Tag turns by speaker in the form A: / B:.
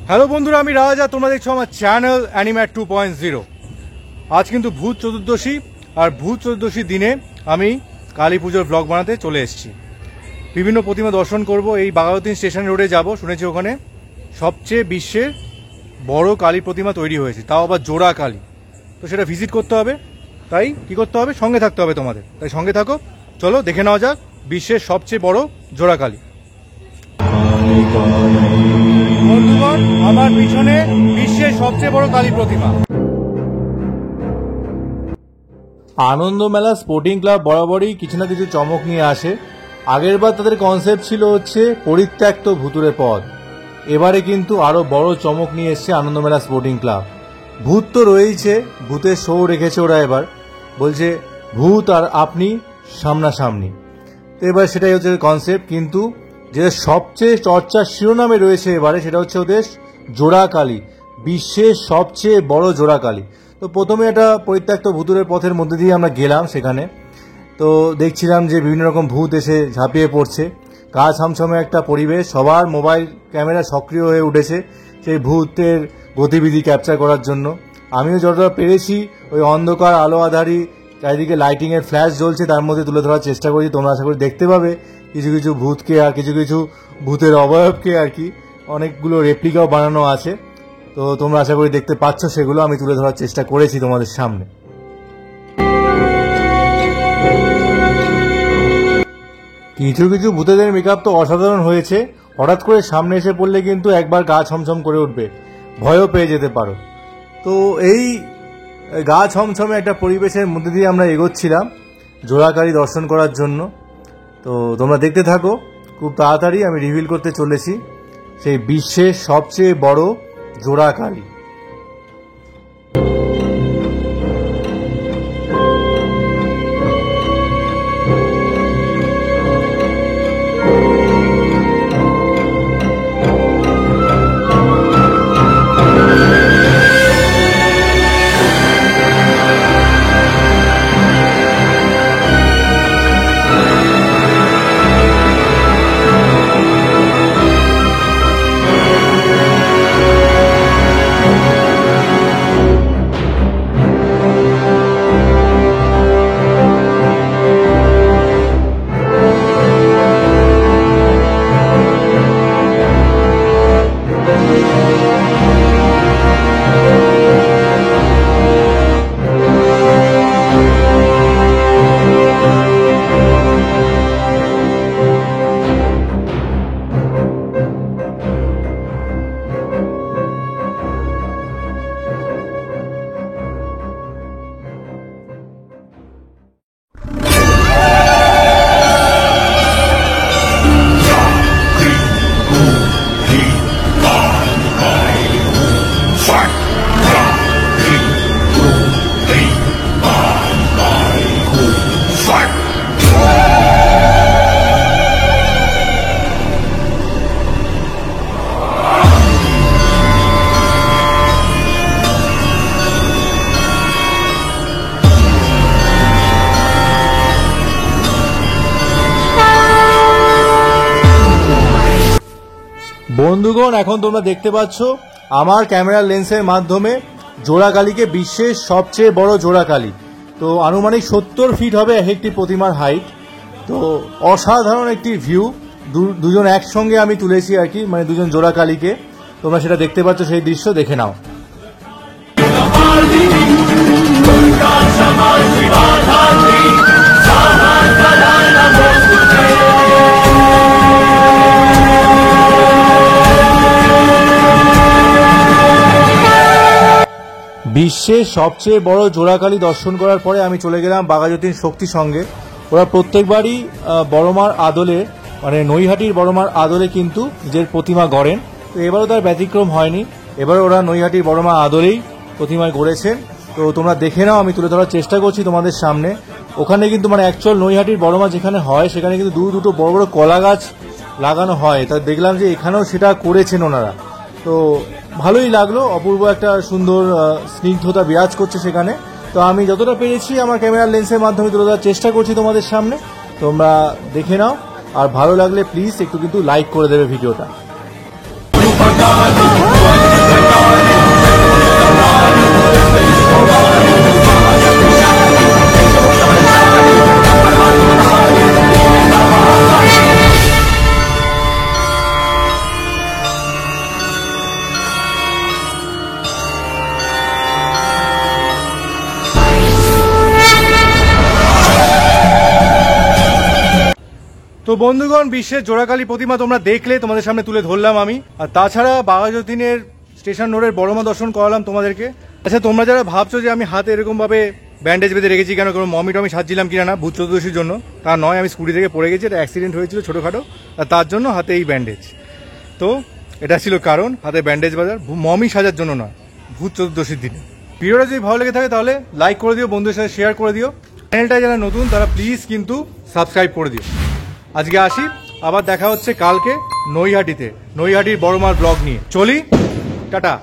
A: Hello বন্ধুরা, আমি রাজা, তোমরা দেখছো আমার চ্যানেল অ্যানিম্যাট 2.0। আজ কিন্তু ভূত চতুর্দশী, আর ভূত চতুর্দশীর দিনে আমি কালী পুজোর ব্লগ বানাতে চলে এসেছি। বিভিন্ন প্রতিমা দর্শন করব। এই বাঘাযতীন স্টেশন রোডে যাব, শুনেছি ওখানে সবচেয়ে বিশ্বের বড় কালী প্রতিমা তৈরি হয়েছে, তাও আবার জোড়া কালী। তো সেটা ভিজিট করতে হবে, তাই কি করতে হবে, সঙ্গে থাকতে হবে তোমাদের। তাই সঙ্গে থাকো, চলো দেখে নেওয়া যাক বিশ্বের সবচেয়ে বড় জোড়া কালী। বন্ধুগণ, আমার পিছনে বিশ্বের সবচেয়ে বড় কালী প্রতিমা। আনন্দ মেলা স্পোর্টিং ক্লাব বরাবরই কিছু না কিছু চমক নিয়ে আসে। আগের বার তাদের কনসেপ্ট ছিল হচ্ছে পরিত্যক্ত ভুতুরে পথ। এবারে কিন্তু আরো বড় চমক নিয়ে এসছে আনন্দ মেলা স্পোর্টিং ক্লাব। ভূত তো রয়েছে, ভূতের শো রেখেছে ওরা। এবার বলছে ভূত আর আপনি সামনাসামনি। তো এবার সেটাই হচ্ছে কনসেপ্ট, কিন্তু যেটা সবচেয়ে চর্চার শিরোনামে রয়েছে এবারে, সেটা হচ্ছে ওদের জোড়া কালী, বিশ্বের সবচেয়ে বড় জোড়া কালী। তো প্রথমে একটা পরিত্যক্ত ভুতুরের পথের মধ্যে দিয়ে আমরা গেলাম সেখানে। তো দেখছিলাম যে বিভিন্ন রকম ভূত এসে ঝাঁপিয়ে পড়ছে। গা ছমছমে একটা পরিবেশ, সবার মোবাইল ক্যামেরা সক্রিয় হয়ে উঠেছে সেই ভূতের গতিবিধি ক্যাপচার করার জন্য। আমিও যতটা পেরেছি ওই অন্ধকার আলো আধারি চারিদিকে লাইটিংয়ের ফ্ল্যাশ জ্বলছে তার মধ্যে তুলে ধরার চেষ্টা করেছি। তোমরা আশা করি দেখতে পাবে কিছু কিছু ভূতকে আর কিছু কিছু ভূতের অবয়বকে আর কি, অনেকগুলো রেপ্লিকাও বানানো আছে। তো তোমরা আশা করি দেখতে পাচ্ছ, সেগুলো আমি তুলে ধরার চেষ্টা করেছি তোমাদের সামনে। কিছু কিছু ভূতেদের মেকআপ তো অসাধারণ হয়েছে। হঠাৎ করে সামনে এসে পড়লে কিন্তু একবার গা ছমছম করে উঠবে, ভয়ও পেয়ে যেতে পারো। তো এই গা ছমছমে একটা পরিবেশের মধ্যে দিয়ে আমরা এগোচ্ছিলাম জোড়াকালী দর্শন করার জন্য। তো তোমরা দেখতে থাকো, খুব তাড়াতাড়ি আমি রিভিল করতে চলেছি সেই বিশ্বের সবচেয়ে বড় জোড়াকালী। বন্ধুগণ, এখন তোমরা দেখতে পাচ্ছ আমার ক্যামেরার লেন্সের মাধ্যমে জোড়াকালীকে বিশ্বের সবচেয়ে বড় জোড়াকালী। তো আনুমানিক 70 ফিট হবে এক একটি প্রতিমার হাইট। তো অসাধারণ একটি ভিউ, দুজন একসঙ্গে আমি তুলেছি আর কি, মানে দুজন জোড়াকালীকে। তোমরা সেটা দেখতে পাচ্ছ, সেই দৃশ্য দেখে নাও। বিশ্বের সবচেয়ে বড় জোড়াকালী দর্শন করার পরে আমি চলে গেলাম বাঘাযতীন শক্তি সঙ্গে। ওরা প্রত্যেকবারই বড়মার আদলে, মানে নৈহাটির বড়মার আদলে কিন্তু নিজের প্রতিমা গড়েন। তো এবারও তার ব্যতিক্রম হয়নি, এবার ওরা নৈহাটির বড়মা আদলেই প্রতিমা গড়েছেন। তো তোমরা দেখে নাও, আমি তুলে ধরার চেষ্টা করছি তোমাদের সামনে। ওখানে কিন্তু মানে অ্যাকচুয়াল নৈহাটির বড়মা যেখানে হয় সেখানে কিন্তু দুটো বড় বড় কলা গাছ লাগানো হয়। তা দেখলাম যে এখানেও সেটা করেছেন ওনারা। তো ভালোই লাগলো, অপূর্ব একটা সুন্দর স্নিগ্ধতা বিরাজ করছে সেখানে। তো আমি যতটা পেরেছি আমার ক্যামেরার লেন্সের মাধ্যমে তুলে ধরার চেষ্টা করছি তোমাদের সামনে। তোমরা দেখে নাও, আর ভালো লাগলে প্লিজ একটু কিন্তু লাইক করে দেবে ভিডিওটা। বন্ধুগণ, বিশ্বের জোড়াকালী প্রতিমা তোমরা দেখলে, তোমাদের সামনে তুলে ধরলাম আমি। আর তাছাড়া বাঘাযতীনের স্টেশন রোডের বড়মা দর্শন করালাম তোমাদেরকে। আচ্ছা, তোমরা যারা ভাবছো যে আমি হাতে এরকম ভাবে ব্যান্ডেজ বেঁধে রেখেছি কেন, কোনো মমি টমি সাজছিলাম কিনা না ভূত চতুর্দশীর জন্য, তা নয়। আমি স্কুটি থেকে পড়ে গেছি, এটা অ্যাক্সিডেন্ট হয়েছিল ছোটোখাটো, আর তার জন্য হাতে এই ব্যান্ডেজ। তো এটা ছিল কারণ, হাতে ব্যান্ডেজ বাজার, মমি সাজার জন্য নয়, ভূত চতুর্দশীর দিনে। ভিডিওটা যদি ভালো লেগে থাকে তাহলে লাইক করে দিও, বন্ধুদের সাথে শেয়ার করে দিও। চ্যানেলটা যারা নতুন তারা প্লিজ কিন্তু সাবস্ক্রাইব করে দিও। আজকে আসি, আবার দেখা হচ্ছে কালকে নৈহাটিতে, নৈহাটির বড়মার ব্লগ নিয়ে। চলি, টাটা।